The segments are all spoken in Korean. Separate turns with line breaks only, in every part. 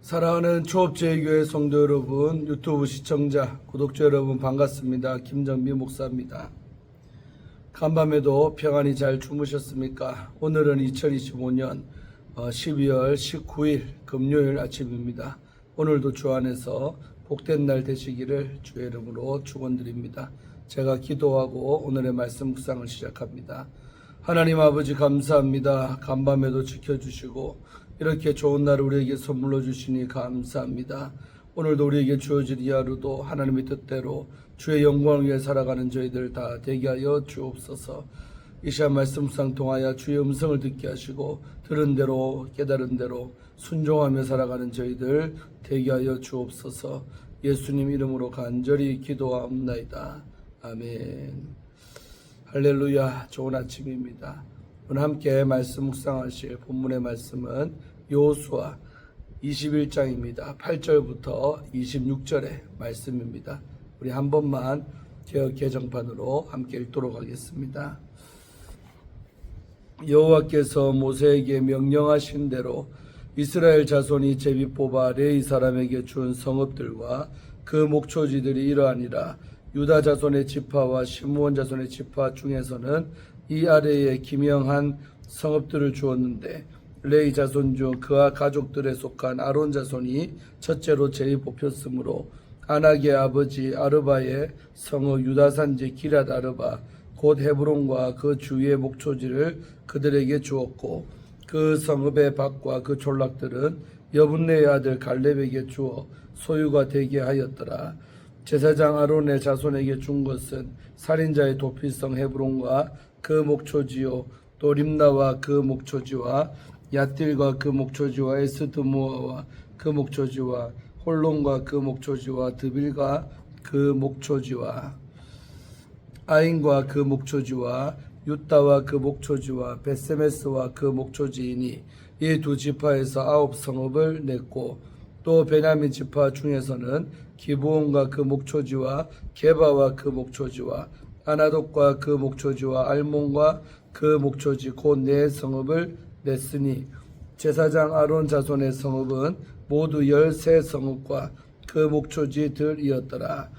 사랑하는 초업제교회 성도 여러분, 유튜브 시청자, 구독자 여러분 반갑습니다. 김정미 목사입니다. 간밤에도 평안히 잘 주무셨습니까? 오늘은 2025년 12월 19일 금요일 아침입니다. 오늘도 주 안에서 복된 날 되시기를 주의 이름으로 축원드립니다. 제가 기도하고 오늘의 말씀 묵상을 시작합니다. 하나님 아버지 감사합니다. 간밤에도 지켜주시고 이렇게 좋은 날을 우리에게 선물로 주시니 감사합니다. 오늘도 우리에게 주어진 이 하루도 하나님의 뜻대로 주의 영광을 위해 살아가는 저희들 다 되게 하여 주옵소서. 이 시간 말씀 묵상 통하여 주의 음성을 듣게 하시고 들은 대로 깨달은 대로 순종하며 살아가는 저희들 되게 하여 주옵소서. 예수님 이름으로 간절히 기도하옵나이다. 아멘. 할렐루야. 좋은 아침입니다. 오늘 함께 말씀 묵상하실 본문의 말씀은 여호수아 21장입니다. 8절부터 26절의 말씀입니다. 우리 한 번만 개역 개정판으로 함께 읽도록 하겠습니다. 여호와께서 모세에게 명령하신 대로 이스라엘 자손이 제비 뽑아 레위 사람에게 준 성읍들과 그 목초지들이 이러하니라. 유다 자손의 지파와 시므온 자손의 지파 중에서는 이 아래에 기명한 성읍들을 주었는데 레위 자손 중 그와 가족들에 속한 아론 자손이 첫째로 제비 뽑혔으므로 아낙의 아버지 아르바의 성읍 유다산지 기럇 아르바 곧 헤브론과 그 주위의 목초지를 그들에게 주었고 그 성읍의 밭과 그 졸락들은 여분네의 아들 갈렙에게 주어 소유가 되게 하였더라. 제사장 아론의 자손에게 준 것은 살인자의 도피성 헤브론과 그 목초지요 또 림나와 그 목초지와 얏딜과 그 목초지와 에스드모아와 그 목초지와 홀론과 그 목초지와 드빌과 그 목초지와 아인과 그 목초지와 유다와 그 목초지와 베세메스와 그 목초지이니 이 두 지파에서 9성읍을 냈고 또 베냐민 지파 중에서는 기브온과 그 목초지와 게바와 그 목초지와 아나돗과 그 목초지와 알몬과 그 목초지 곧 네 성읍을 냈으니 제사장 아론 자손의 성읍은 모두 13성읍과 그 목초지들이었더라.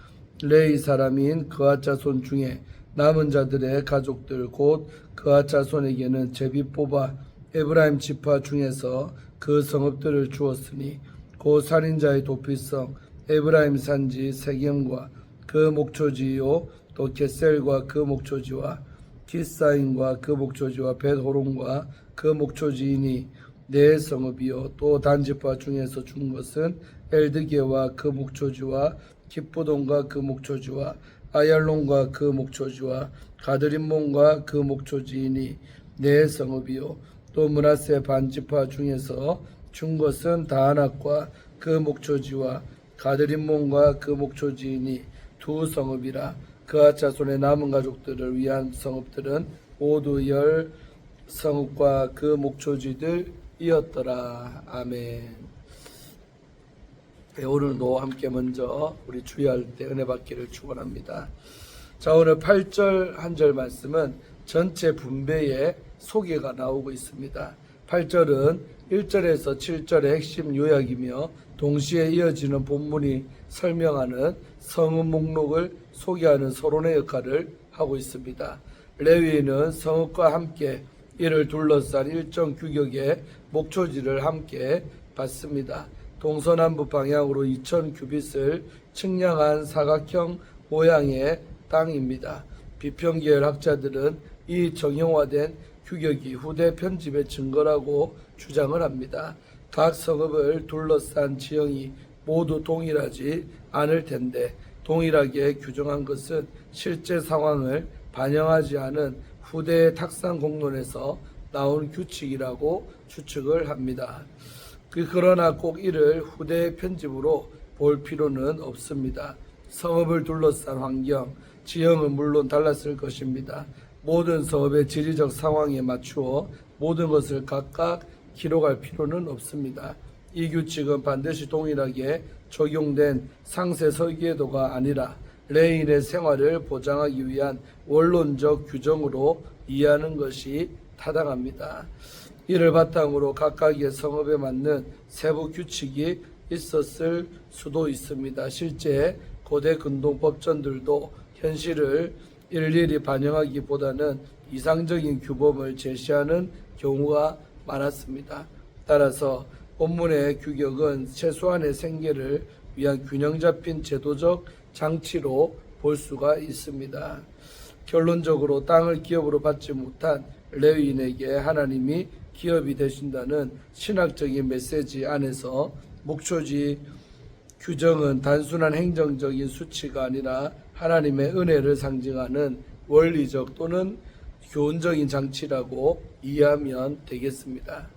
레위 사람인 그앗 자손 중에 남은 자들의 가족들 곧 그앗 자손에게는 제비 뽑아 에브라임 지파 중에서 그 성읍들을 주었으니 곧 살인자의 도피성 에브라임 산지 세겜과 그 목초지요 또 게셀과 그 목초지와 기사인과 그 목초지와 벳호론과 그 목초지이니 네 성읍이요 또 단지파 중에서 준 것은 엘드게와 그 목초지와 기쁘돈과 그 목초지와 아얄론과 그 목초지와 가드림몬과 그 목초지이니 네 성읍이요 또 므낫세 반지파 중에서 준 것은 다하낙과 그 목초지와 가드림몬과 그 목초지이니 두 성읍이라. 그앗 자손의 남은 가족들을 위한 성읍들은 모두 10성읍과 그 목초지들이었더라. 아멘. 네, 오늘도 함께 먼저 우리 주의할 때 은혜 받기를 축원합니다. 자, 오늘 8절 한 절 말씀은 전체 분배의 소개가 나오고 있습니다. 8절은 1절에서 7절의 핵심 요약이며 동시에 이어지는 본문이 설명하는 성읍 목록을 소개하는 서론의 역할을 하고 있습니다. 레위인은 성읍과 함께 이를 둘러싼 일정 규격의 목초지를 함께 받습니다. 동서남북 방향으로 2000 규빗을 측량한 사각형 모양의 땅입니다. 비평계열 학자들은 이 정형화된 규격이 후대 편집의 증거라고 주장을 합니다. 각 성읍을 둘러싼 지형이 모두 동일하지 않을 텐데 동일하게 규정한 것은 실제 상황을 반영하지 않은 후대의 탁상 공론에서 나온 규칙이라고 추측을 합니다. 그러나 꼭 이를 후대의 편집으로 볼 필요는 없습니다. 성읍을 둘러싼 환경, 지형은 물론 달랐을 것입니다. 모든 성읍의 지리적 상황에 맞추어 모든 것을 각각 기록할 필요는 없습니다. 이 규칙은 반드시 동일하게 적용된 상세 설계도가 아니라 레위인의 생활을 보장하기 위한 원론적 규정으로 이해하는 것이 타당합니다. 이를 바탕으로 각각의 성읍에 맞는 세부 규칙이 있었을 수도 있습니다. 실제 고대 근동 법전들도 현실을 일일이 반영하기보다는 이상적인 규범을 제시하는 경우가 많았습니다. 따라서 본문의 규격은 최소한의 생계를 위한 균형 잡힌 제도적 장치로 볼 수가 있습니다. 결론적으로 땅을 기업으로 받지 못한 레위인에게 하나님이 기업이 되신다는 신학적인 메시지 안에서 목초지 규정은 단순한 행정적인 수치가 아니라 하나님의 은혜를 상징하는 원리적 또는 교훈적인 장치라고 이해하면 되겠습니다.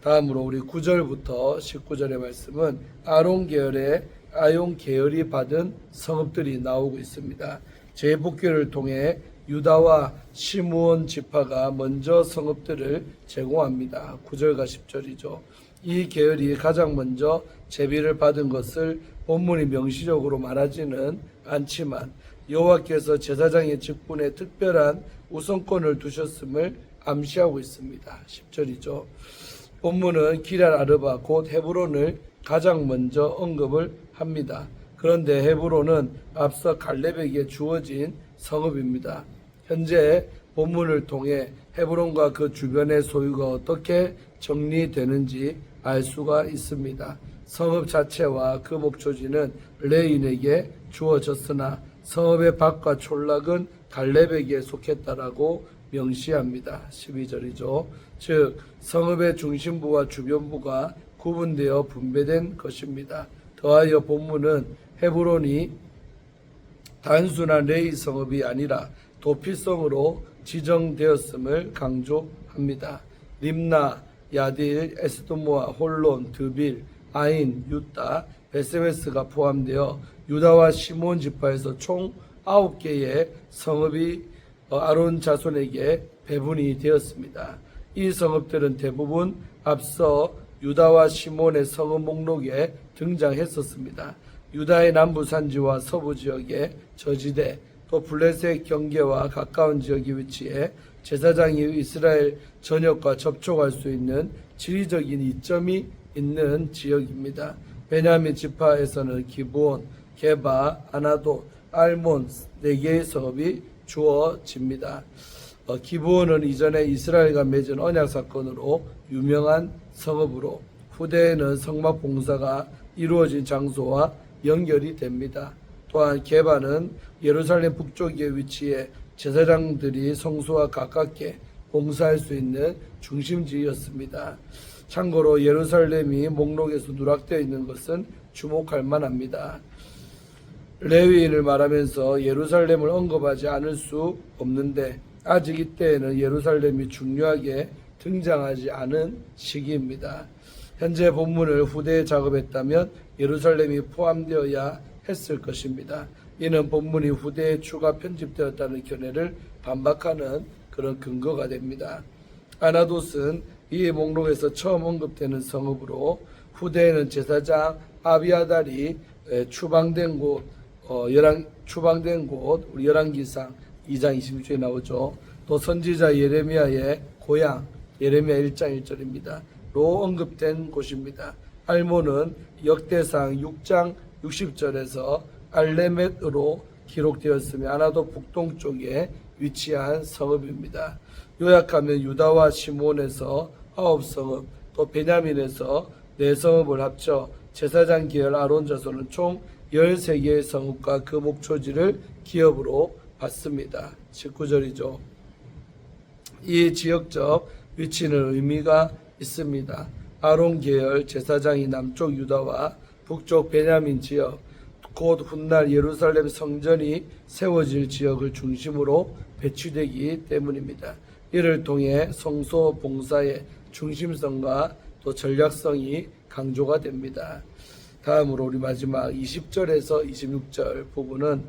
다음으로 우리 9절부터 19절의 말씀은 아론 계열의 아용 계열이 받은 성읍들이 나오고 있습니다. 재복귀를 통해 유다와 시므온 지파가 먼저 성읍들을 제공합니다. 9절과 10절이죠. 이 계열이 가장 먼저 제비를 받은 것을 본문이 명시적으로 말하지는 않지만 여호와께서 제사장의 직분에 특별한 우선권을 두셨음을 암시하고 있습니다. 10절이죠. 본문은 기럇 아르바 곧 헤브론을 가장 먼저 언급을 합니다. 그런데 헤브론은 앞서 갈렙에게 주어진 성읍입니다. 현재 본문을 통해 헤브론과 그 주변의 소유가 어떻게 정리되는지 알 수가 있습니다. 성읍 자체와 그 목초지는 레인에게 주어졌으나 성읍의 밭과 촌락은 갈렙에게 속했다라고 명시합니다. 12절이죠. 즉 성읍의 중심부와 주변부가 구분되어 분배된 것입니다. 더하여 본문은 헤브론이 단순한 레위 성읍이 아니라 도피성으로 지정되었음을 강조합니다. 림나, 야딜, 에스도모아, 홀론, 드빌, 아인, 유타, 베세메스가 포함되어 유다와 시몬 지파에서 총 9개의 성읍이 아론 자손에게 배분이 되었습니다. 이 성읍들은 대부분 앞서 유다와 시몬의 성읍 목록에 등장했었습니다. 유다의 남부 산지와 서부 지역의 저지대, 또 블레셋 경계와 가까운 지역에 위치해 제사장이 이스라엘 전역과 접촉할 수 있는 지리적인 이점이 있는 지역입니다. 베냐민 지파에서는 기브온, 게바, 아나도, 알몬 4개의 성읍이 주어집니다. 기브온은 이전에 이스라엘과 맺은 언약 사건으로 유명한 성읍으로 후대에는 성막 봉사가 이루어진 장소와 연결이 됩니다. 또한 게바는 예루살렘 북쪽에 위치해 제사장들이 성소와 가깝게 봉사할 수 있는 중심지였습니다. 참고로 예루살렘이 목록에서 누락되어 있는 것은 주목할 만합니다. 레위인을 말하면서 예루살렘을 언급하지 않을 수 없는데 아직 이때에는 예루살렘이 중요하게 등장하지 않은 시기입니다. 현재 본문을 후대에 작업했다면 예루살렘이 포함되어야 했을 것입니다. 이는 본문이 후대에 추가 편집되었다는 견해를 반박하는 그런 근거가 됩니다. 아나돗은 이 목록에서 처음 언급되는 성읍으로 후대에는 제사장 아비아달이 추방된 곳, 우리 열왕기상 2장 26절에 나오죠. 또 선지자 예레미야의 고향, 예레미야 1장 1절입니다. 로 언급된 곳입니다. 알몬은 역대상 6장 60절에서 알레멧으로 기록되었으며 아나도 북동쪽에 위치한 성읍입니다. 요약하면 유다와 시몬에서 9성읍, 또 베냐민에서 4성읍을 합쳐 제사장 계열 아론 자손은 총 13개의 성읍과 그 목초지를 기업으로 받습니다. 19절이죠. 이 지역적 위치는 의미가 있습니다. 아론 계열 제사장이 남쪽 유다와 북쪽 베냐민 지역, 곧 훗날 예루살렘 성전이 세워질 지역을 중심으로 배치되기 때문입니다. 이를 통해 성소 봉사의 중심성과 또 전략성이 강조가 됩니다. 다음으로 우리 마지막 20절에서 26절 부분은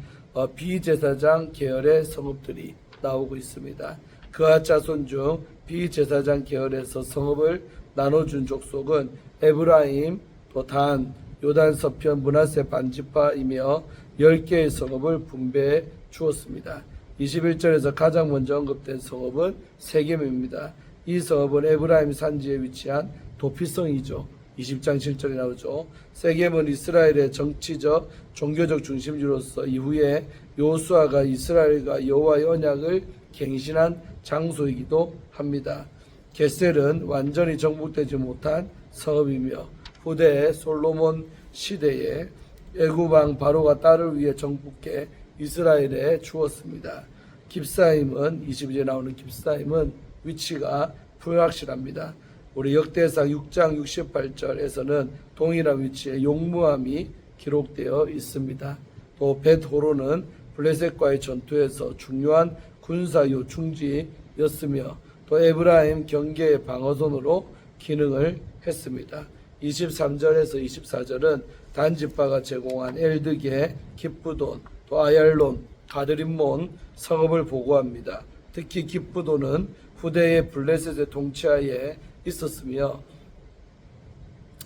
비제사장 계열의 성읍들이 나오고 있습니다. 그앗 자손 중 비제사장 계열에서 성읍을 나눠준 족속은 에브라임, 또 단, 요단 서편 므낫세 반지파이며 10개의 성읍을 분배해 주었습니다. 21절에서 가장 먼저 언급된 성읍은 세겜입니다. 이 성읍은 에브라임 산지에 위치한 도피성이죠. 20장 7절에 나오죠. 세겜은 이스라엘의 정치적, 종교적 중심지로서 이후에 여호수아가 이스라엘과 여호와의 언약을 갱신한 장소이기도 합니다. 게셀은 완전히 정복되지 못한 성읍이며 후대 솔로몬 시대에 애굽왕 바로가 딸을 위해 정복해 이스라엘에 주었습니다. 깁사임은 22절에 나오는 깁사임은 위치가 불확실합니다. 우리 역대상 6장 68절에서는 동일한 위치에 용무함이 기록되어 있습니다. 또 벳호로는 블레셋과의 전투에서 중요한 군사 요충지였으며 또 에브라임 경계의 방어선으로 기능을 했습니다. 23절에서 24절은 단지파가 제공한 엘드게, 기쁘돈, 또 아얄론, 가드림몬 성읍을 보고합니다. 특히 기쁘돈은 후대의 블레셋의 통치하에 있었으며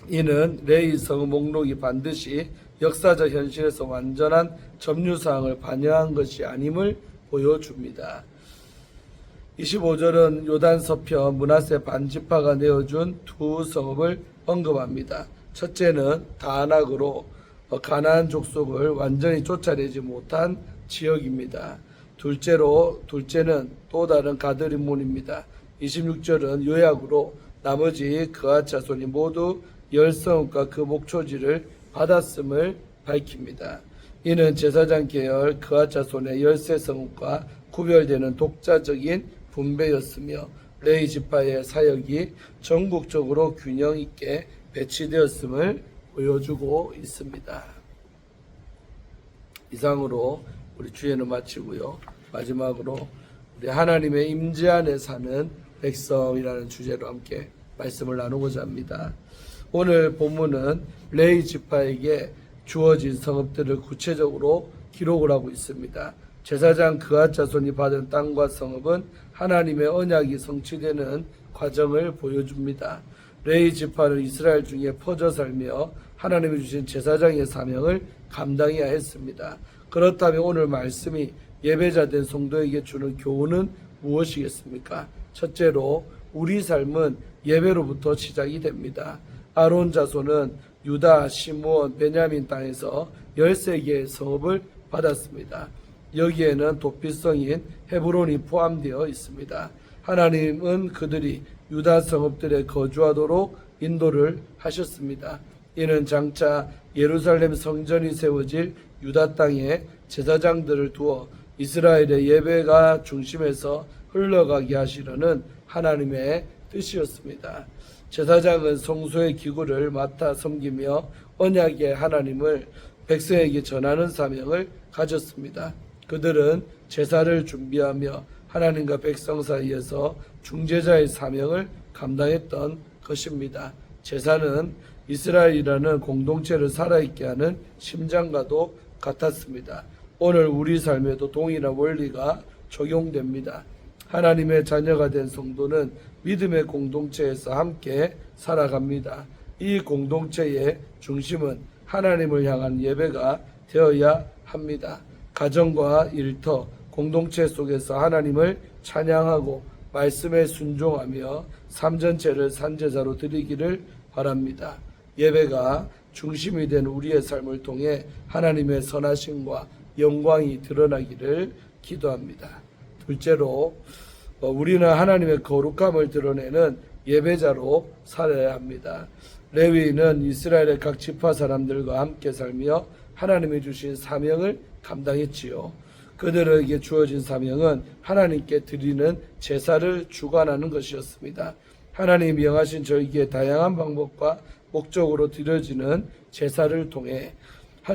이는 레위 성읍 목록이 반드시 역사적 현실에서 완전한 점유사항을 반영한 것이 아님을 보여줍니다. 25절은 요단 서편 므낫세 반지파가 내어준 두 성읍을 언급합니다. 첫째는 다낙으로 가나안 족속을 완전히 쫓아내지 못한 지역입니다. 둘째는 또 다른 가드림몬입니다. 26절은 요약으로 나머지 그앗 자손이 모두 10성읍과 그 목초지를 받았음을 밝힙니다. 이는 제사장 계열 그앗 자손의 13성읍과 구별되는 독자적인 분배였으며 레위 지파의 사역이 전국적으로 균형 있게 배치되었음을 보여주고 있습니다. 이상으로 우리 주예는 마치고요. 마지막으로 우리 하나님의 임재 안에 사는 백성이라는 주제로 함께 말씀을 나누고자 합니다. 오늘 본문은 레위 지파에게 주어진 성읍들을 구체적으로 기록을 하고 있습니다. 제사장 그앗 자손이 받은 땅과 성읍은 하나님의 언약이 성취되는 과정을 보여줍니다. 레위 지파는 이스라엘 중에 퍼져 살며 하나님이 주신 제사장의 사명을 감당해야 했습니다. 그렇다면 오늘 말씀이 예배자된 성도에게 주는 교훈은 무엇이겠습니까? 첫째로 우리 삶은 예배로부터 시작이 됩니다. 아론 자손은 유다, 시므온, 베냐민 땅에서 13개의 성읍을 받았습니다. 여기에는 도피성인 헤브론이 포함되어 있습니다. 하나님은 그들이 유다 성읍들에 거주하도록 인도를 하셨습니다. 이는 장차 예루살렘 성전이 세워질 유다 땅에 제사장들을 두어 이스라엘의 예배가 중심에서 흘러가게 하시려는 하나님의 뜻이었습니다. 제사장은 성소의 기구를 맡아 섬기며 언약의 하나님을 백성에게 전하는 사명을 가졌습니다. 그들은 제사를 준비하며 하나님과 백성 사이에서 중재자의 사명을 감당했던 것입니다. 제사는 이스라엘이라는 공동체를 살아있게 하는 심장과도 같았습니다. 오늘 우리 삶에도 동일한 원리가 적용됩니다. 하나님의 자녀가 된 성도는 믿음의 공동체에서 함께 살아갑니다. 이 공동체의 중심은 하나님을 향한 예배가 되어야 합니다. 가정과 일터, 공동체 속에서 하나님을 찬양하고 말씀에 순종하며 삶 전체를 산제사로 드리기를 바랍니다. 예배가 중심이 된 우리의 삶을 통해 하나님의 선하심과 영광이 드러나기를 기도합니다. 둘째로 우리는 하나님의 거룩함을 드러내는 예배자로 살아야 합니다. 레위인은 이스라엘의 각 지파 사람들과 함께 살며 하나님이 주신 사명을 감당했지요. 그들에게 주어진 사명은 하나님께 드리는 제사를 주관하는 것이었습니다. 하나님이 명하신 절기의 다양한 방법과 목적으로 드려지는 제사를 통해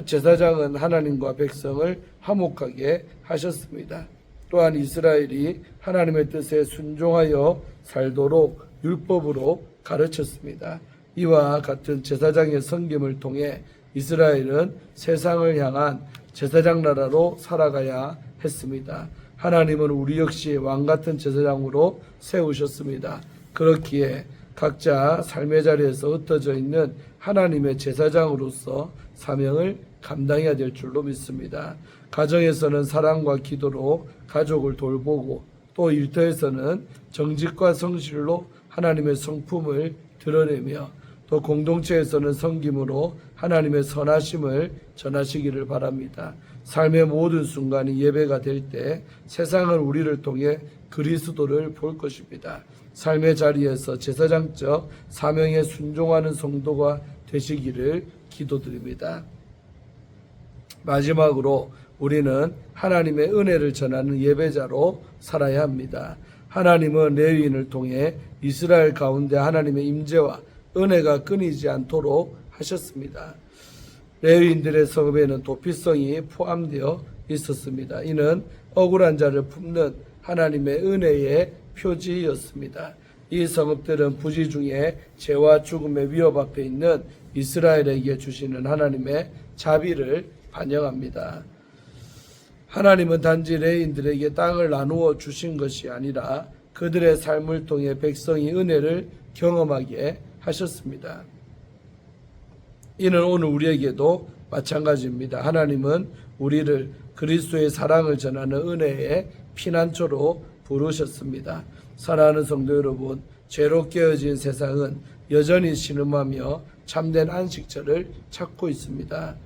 제사장은 하나님과 백성을 화목하게 하셨습니다. 또한 이스라엘이 하나님의 뜻에 순종하여 살도록 율법으로 가르쳤습니다. 이와 같은 제사장의 섬김을 통해 이스라엘은 세상을 향한 제사장 나라로 살아가야 했습니다. 하나님은 우리 역시 왕같은 제사장으로 세우셨습니다. 그렇기에 각자 삶의 자리에서 흩어져 있는 하나님의 제사장으로서 사명을 감당해야 될 줄로 믿습니다. 가정에서는 사랑과 기도로 가족을 돌보고 또 일터에서는 정직과 성실로 하나님의 성품을 드러내며 또 공동체에서는 섬김으로 하나님의 선하심을 전하시기를 바랍니다. 삶의 모든 순간이 예배가 될 때 세상은 우리를 통해 그리스도를 볼 것입니다. 삶의 자리에서 제사장적 사명에 순종하는 성도가 되시기를 기도드립니다. 마지막으로 우리는 하나님의 은혜를 전하는 예배자로 살아야 합니다. 하나님은 레위인을 통해 이스라엘 가운데 하나님의 임재와 은혜가 끊이지 않도록 하셨습니다. 레위인들의 성읍에는 도피성이 포함되어 있었습니다. 이는 억울한 자를 품는 하나님의 은혜의 표지였습니다. 이 성읍들은 부지 중에 죄와 죽음의 위협 앞에 있는 이스라엘에게 주시는 하나님의 자비를 반영합니다. 하나님은 단지 레위인들에게 땅을 나누어 주신 것이 아니라 그들의 삶을 통해 백성이 은혜를 경험하게 하셨습니다. 이는 오늘 우리에게도 마찬가지입니다. 하나님은 우리를 그리스도의 사랑을 전하는 은혜의 피난처로 부르셨습니다. 사랑하는 성도 여러분, 죄로 깨어진 세상은 여전히 신음하며 참된 안식처를 찾고 있습니다.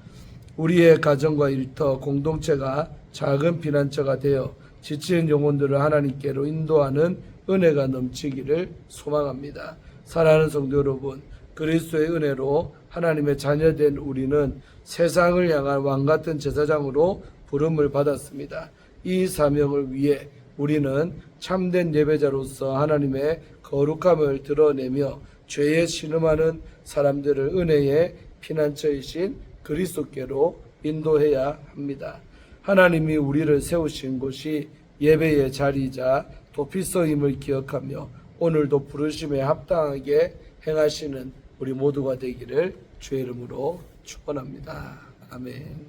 우리의 가정과 일터, 공동체가 작은 피난처가 되어 지친 영혼들을 하나님께로 인도하는 은혜가 넘치기를 소망합니다. 사랑하는 성도 여러분, 그리스도의 은혜로 하나님의 자녀된 우리는 세상을 향한 왕같은 제사장으로 부름을 받았습니다. 이 사명을 위해 우리는 참된 예배자로서 하나님의 거룩함을 드러내며 죄에 신음하는 사람들을 은혜의 피난처이신 그리스도께로 인도해야 합니다. 하나님이 우리를 세우신 곳이 예배의 자리이자 도피성임을 기억하며 오늘도 부르심에 합당하게 행하시는 우리 모두가 되기를 주의 이름으로 축원합니다. 아멘.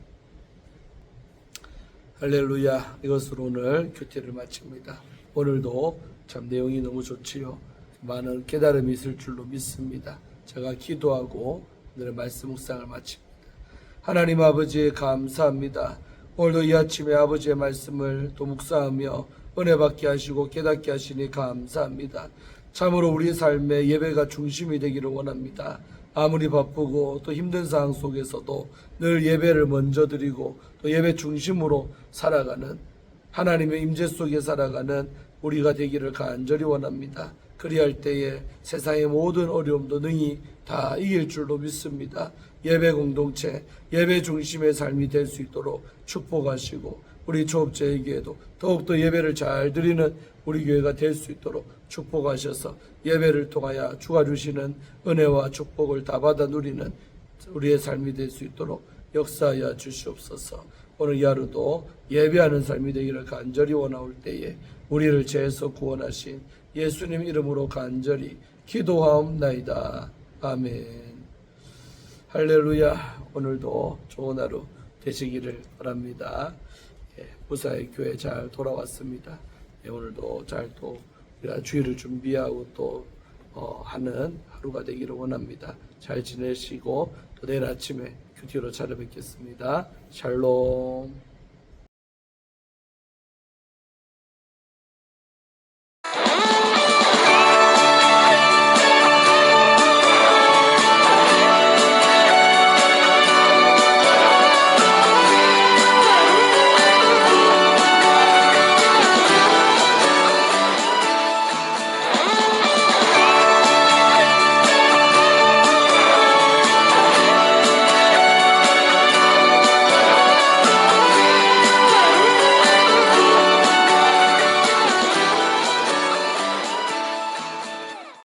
할렐루야. 이것으로 오늘 교태를 마칩니다. 오늘도 참 내용이 너무 좋지요. 많은 깨달음이 있을 줄로 믿습니다. 제가 기도하고 오늘의 말씀 묵상을 마칩니다. 하나님 아버지 감사합니다. 오늘도 이 아침에 아버지의 말씀을 또 묵상하며 은혜 받게 하시고 깨닫게 하시니 감사합니다. 참으로 우리 삶의 예배가 중심이 되기를 원합니다. 아무리 바쁘고 또 힘든 상황 속에서도 늘 예배를 먼저 드리고 또 예배 중심으로 살아가는 하나님의 임재 속에 살아가는 우리가 되기를 간절히 원합니다. 그리할 때에 세상의 모든 어려움도 능히 다 이길 줄로 믿습니다. 예배 공동체, 예배 중심의 삶이 될 수 있도록 축복하시고 우리 초업자에게도 더욱더 예배를 잘 드리는 우리 교회가 될 수 있도록 축복하셔서 예배를 통하여 주가 주시는 은혜와 축복을 다 받아 누리는 우리의 삶이 될 수 있도록 역사하여 주시옵소서. 오늘 이 하루도 예배하는 삶이 되기를 간절히 원하올 때에 우리를 죄에서 구원하신 예수님 이름으로 간절히 기도하옵나이다. 아멘. 할렐루야. 오늘도 좋은 하루 되시기를 바랍니다. 무사히 교회 잘 돌아왔습니다. 오늘도 잘 또 우리가 주일을 준비하고 또 하는 하루가 되기를 원합니다. 잘 지내시고 또 내일 아침에 큐티로 찾아뵙겠습니다. 샬롬.